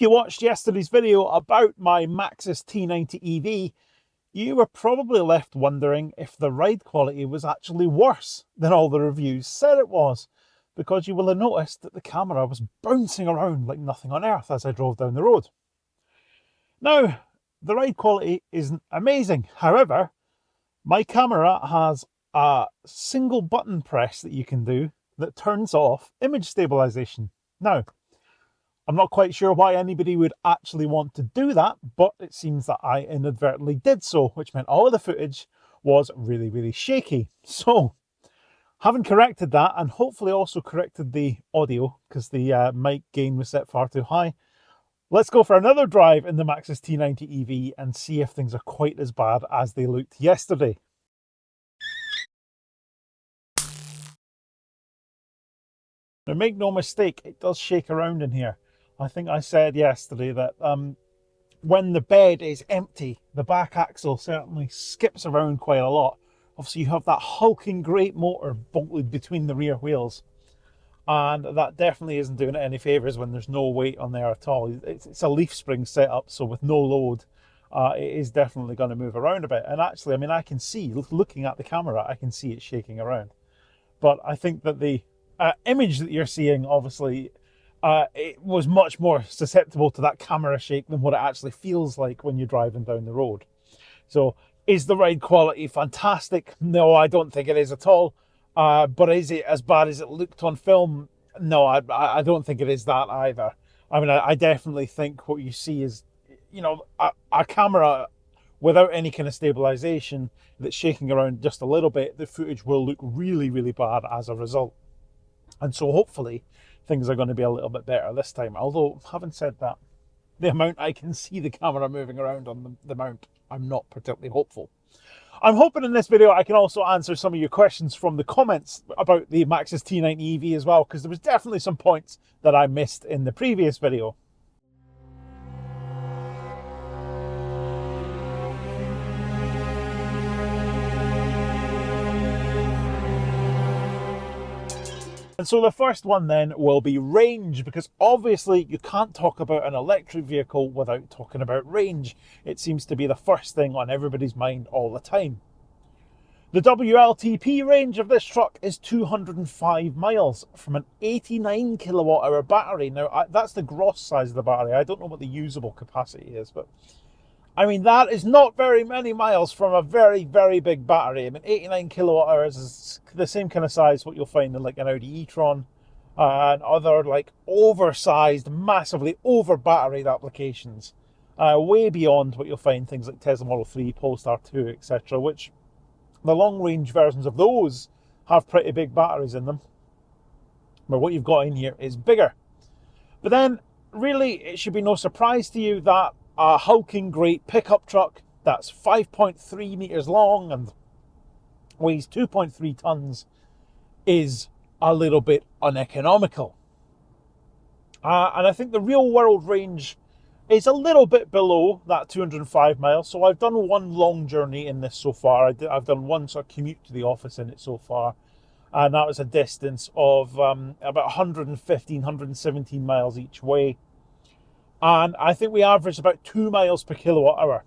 you watched yesterday's video about my Maxus T90EV, you were probably left wondering if the ride quality was actually worse than all the reviews said it was, because you will have noticed that the camera was bouncing around like nothing on earth as I drove down the road. Now, the ride quality isn't amazing. However, my camera has a single button press that you can do that turns off image stabilisation. Now, I'm not quite sure why anybody would actually want to do that, but it seems that I inadvertently did so, which meant all of the footage was really, really shaky. So, having corrected that, and hopefully also corrected the audio, because the mic gain was set far too high, let's go for another drive in the Maxus T90EV and see if things are quite as bad as they looked yesterday. Now, make no mistake, it does shake around in here. I think I said yesterday that when the bed is empty, the back axle certainly skips around quite a lot. Obviously, you have that hulking great motor bolted between the rear wheels, and that definitely isn't doing it any favours when there's no weight on there at all. It's a leaf spring setup, so with no load, it is definitely going to move around a bit. And actually, I mean, I can see, looking at the camera, I can see it shaking around. But I think that the image that you're seeing, obviously, it was much more susceptible to that camera shake than what it actually feels like when you're driving down the road. So, is the ride quality fantastic? No, I don't think it is at all. But is it as bad as it looked on film? No, I don't think it is that either. I mean, I definitely think what you see is, you know, a camera without any kind of stabilisation that's shaking around just a little bit. The footage will look really, really bad as a result. And so hopefully things are going to be a little bit better this time. Although, having said that, the amount I can see the camera moving around on the mount, I'm not particularly hopeful. I'm hoping in this video I can also answer some of your questions from the comments about the Maxus T90EV as well, because there was definitely some points that I missed in the previous video. And so the first one then will be range, because obviously you can't talk about an electric vehicle without talking about range. It seems to be the first thing on everybody's mind all the time. The WLTP range of this truck is 205 miles from an 89 kilowatt hour battery. Now, that's the gross size of the battery. I don't know what the usable capacity is, but I mean, that is not very many miles from a very, very big battery. I mean, 89 kilowatt hours is the same kind of size what you'll find in like an Audi e-tron and other like oversized, massively over batteried applications. Way beyond what you'll find things like Tesla Model 3, Polestar 2, etc., which the long range versions of those have pretty big batteries in them. But what you've got in here is bigger. But then, really, it should be no surprise to you that a hulking great pickup truck that's 5.3 meters long and weighs 2.3 tons is a little bit uneconomical. And I think the real world range is a little bit below that 205 miles. So I've done one long journey in this so far. I've done one sort of commute to the office in it so far. And that was a distance of about 115, 117 miles each way. And I think we averaged about 2 miles per kilowatt hour,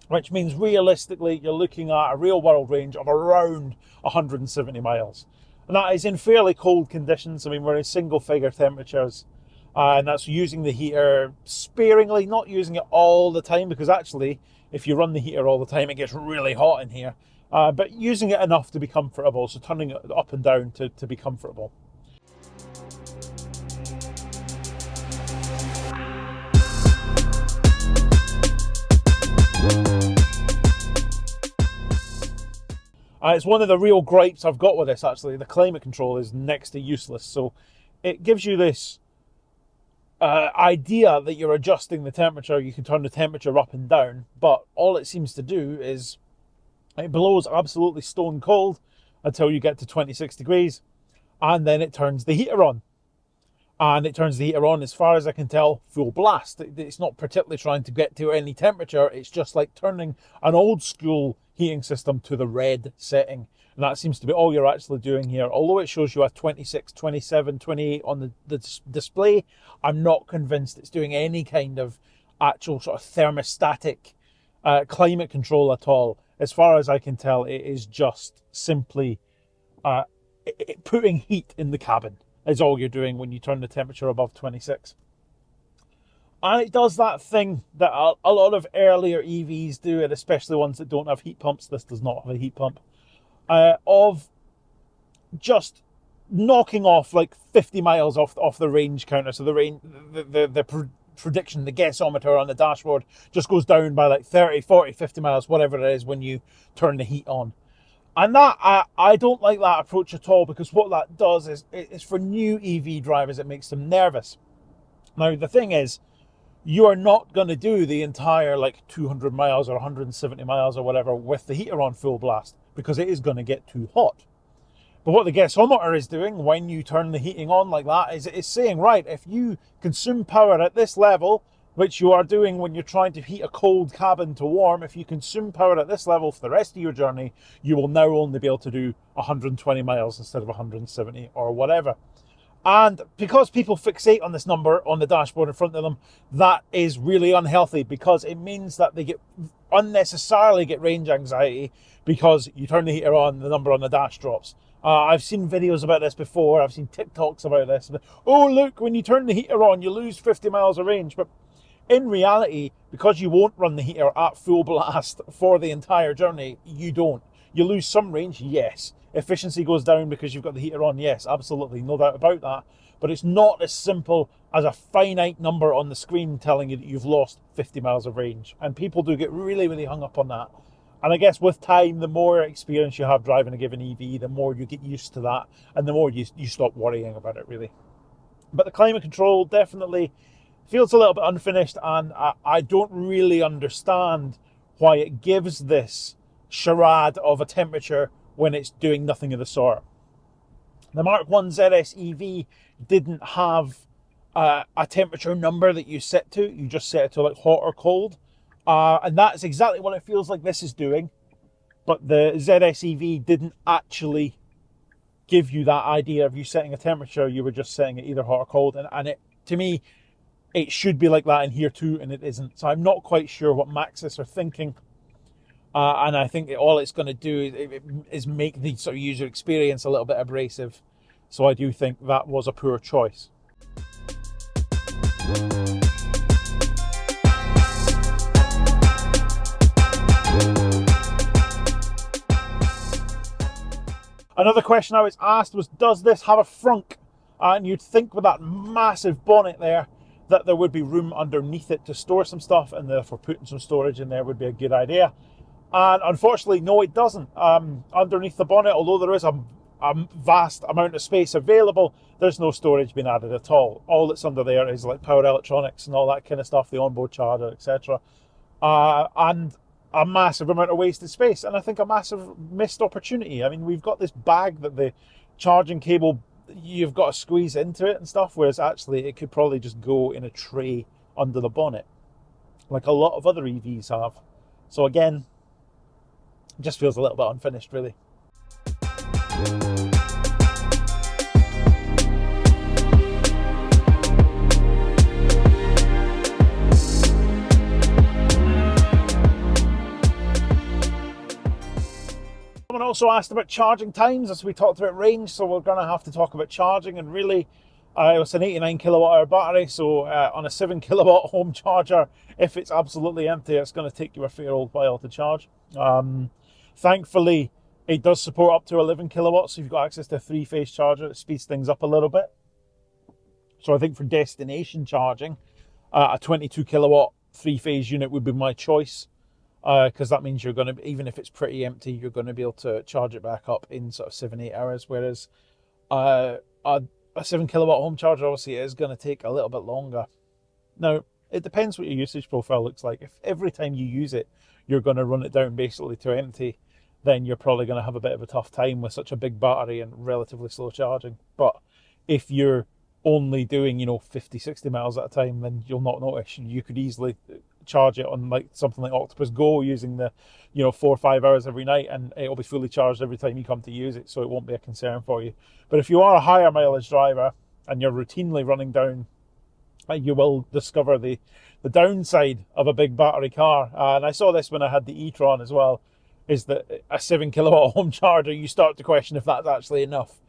which means realistically you're looking at a real world range of around 170 miles. And that is in fairly cold conditions. I mean, we're in single figure temperatures, and that's using the heater sparingly, not using it all the time, because actually if you run the heater all the time it gets really hot in here, but using it enough to be comfortable, so turning it up and down to be comfortable. It's one of the real gripes I've got with this, actually. The climate control is next to useless. So it gives you this idea that you're adjusting the temperature. You can turn the temperature up and down, but all it seems to do is it blows absolutely stone cold until you get to 26 degrees, and then it turns the heater on. And it turns the heater on, as far as I can tell, full blast. It's not particularly trying to get to any temperature. It's just like turning an old school heating system to the red setting. And that seems to be all you're actually doing here. Although it shows you a 26, 27, 28 on the display, I'm not convinced it's doing any kind of actual sort of thermostatic climate control at all. As far as I can tell, it is just simply putting heat in the cabin is all you're doing when you turn the temperature above 26. And it does that thing that a lot of earlier EVs do, and especially ones that don't have heat pumps. This does not have a heat pump. Of just knocking off like 50 miles off the range counter. So the prediction, the guessometer on the dashboard just goes down by like 30, 40, 50 miles, whatever it is, when you turn the heat on. And that, I don't like that approach at all, because what that does is for new EV drivers, it makes them nervous. Now, the thing is, you are not going to do the entire like 200 miles or 170 miles or whatever with the heater on full blast, because it is going to get too hot. But what the guessometer is doing when you turn the heating on like that is it's saying, right, if you consume power at this level, which you are doing when you're trying to heat a cold cabin to warm, if you consume power at this level for the rest of your journey, you will now only be able to do 120 miles instead of 170 or whatever. And because people fixate on this number on the dashboard in front of them, that is really unhealthy, because it means that they unnecessarily get range anxiety because you turn the heater on, the number on the dash drops. I've seen videos about this before. I've seen TikToks about this. Oh, look, when you turn the heater on, you lose 50 miles of range. But in reality, because you won't run the heater at full blast for the entire journey, you don't. You lose some range, yes. Efficiency goes down because you've got the heater on, yes, absolutely, no doubt about that. But it's not as simple as a finite number on the screen telling you that you've lost 50 miles of range. And people do get really, really hung up on that. And I guess with time, the more experience you have driving a given EV, the more you get used to that, and the more you stop worrying about it, really. But the climate control definitely feels a little bit unfinished, and I don't really understand why it gives this charade of a temperature when it's doing nothing of the sort. The Mark 1 ZS EV didn't have a temperature number that you set to. You just set it to like hot or cold. And that's exactly what it feels like this is doing. But the ZS EV didn't actually give you that idea of you setting a temperature. You were just setting it either hot or cold. And it, to me, it should be like that in here too, and it isn't. So I'm not quite sure what Maxus are thinking. And I think all it's going to do is make the sort of user experience a little bit abrasive. So I do think that was a poor choice. Another question I was asked was, does this have a frunk? And you'd think with that massive bonnet there that there would be room underneath it to store some stuff, and therefore putting some storage in there would be a good idea. And unfortunately, no, it doesn't. Underneath the bonnet, although there is a vast amount of space available, there's no storage being added at all. All that's under there is like power electronics and all that kind of stuff, the onboard charger, etc. And a massive amount of wasted space, and I think a massive missed opportunity. I mean, we've got this bag that the charging cable, you've got to squeeze into it and stuff, whereas actually it could probably just go in a tray under the bonnet, like a lot of other EVs have. So again, it just feels a little bit unfinished, really. Someone also asked about charging times, as we talked about range, so we're going to have to talk about charging. And really, it was an 89 kilowatt hour battery, so on a 7 kilowatt home charger, if it's absolutely empty, it's going to take you a fair old while to charge. Thankfully, it does support up to 11 kilowatts, so you've got access to a 3-phase charger. It speeds things up a little bit. So I think for destination charging, a 22 kilowatt 3-phase unit would be my choice, because that means you're going to, even if it's pretty empty, you're going to be able to charge it back up in sort of 7-8 hours, whereas a 7 kilowatt home charger obviously is going to take a little bit longer. Now, it depends what your usage profile looks like. If every time you use it, you're going to run it down basically to empty, then you're probably going to have a bit of a tough time with such a big battery and relatively slow charging. But if you're only doing, 50, 60 miles at a time, then you'll not notice. You could easily charge it on like something like Octopus Go using the, 4 or 5 hours every night, and it'll be fully charged every time you come to use it, so it won't be a concern for you. But if you are a higher mileage driver and you're routinely running down, you will discover the downside of a big battery car. And I saw this when I had the e-tron as well, is that a 7 kilowatt home charger, you start to question if that's actually enough.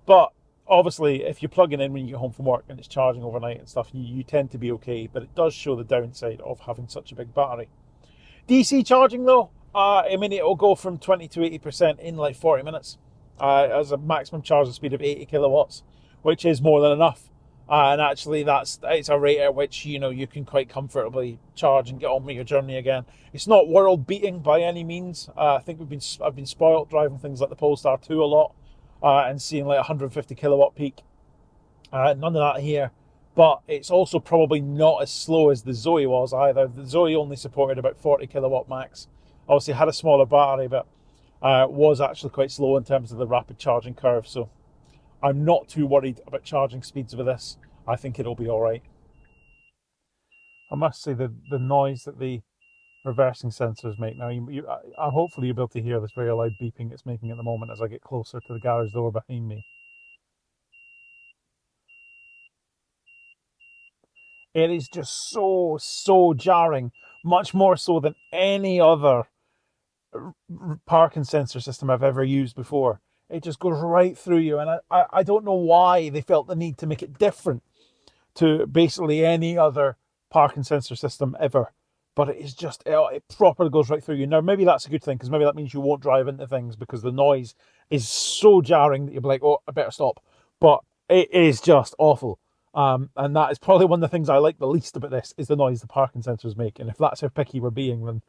But obviously, if you're plugging in when you get home from work and it's charging overnight and stuff, you tend to be okay. But it does show the downside of having such a big battery. DC charging though, I mean, it'll go from 20 to 80% in like 40 minutes. As a maximum charging speed of 80 kilowatts, which is more than enough. And actually, it's a rate at which you can quite comfortably charge and get on with your journey again. It's not world beating by any means. I think I've been spoilt driving things like the Polestar 2 a lot, and seeing like 150 kilowatt peak. None of that here, but it's also probably not as slow as the Zoe was either. The Zoe only supported about 40 kilowatt max. Obviously had a smaller battery, but was actually quite slow in terms of the rapid charging curve. So I'm not too worried about charging speeds with this. I think it'll be all right. I must say the noise that the reversing sensors make now, hopefully you'll be able to hear this very loud beeping it's making at the moment as I get closer to the garage door behind me. It is just so jarring, much more so than any other parking sensor system I've ever used before. It just goes right through you, and I don't know why they felt the need to make it different to basically any other parking sensor system ever. But it is just, it properly goes right through you. Now, maybe that's a good thing, because maybe that means you won't drive into things, because the noise is so jarring that you'll be like, oh, I better stop. But it is just awful. And that is probably one of the things I like the least about this, is the noise the parking sensors make. And if that's how picky we're being, then,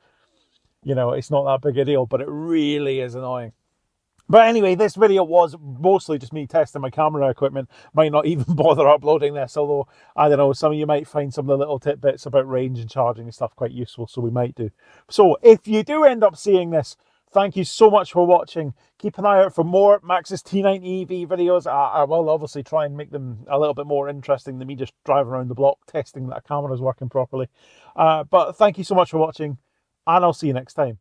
it's not that big a deal, but it really is annoying. But anyway, this video was mostly just me testing my camera equipment. Might not even bother uploading this, although, I don't know, some of you might find some of the little tidbits about range and charging and stuff quite useful, so we might do. So if you do end up seeing this, thank you so much for watching. Keep an eye out for more Maxus T90EV videos. I will obviously try and make them a little bit more interesting than me just driving around the block testing that a camera is working properly. But thank you so much for watching, and I'll see you next time.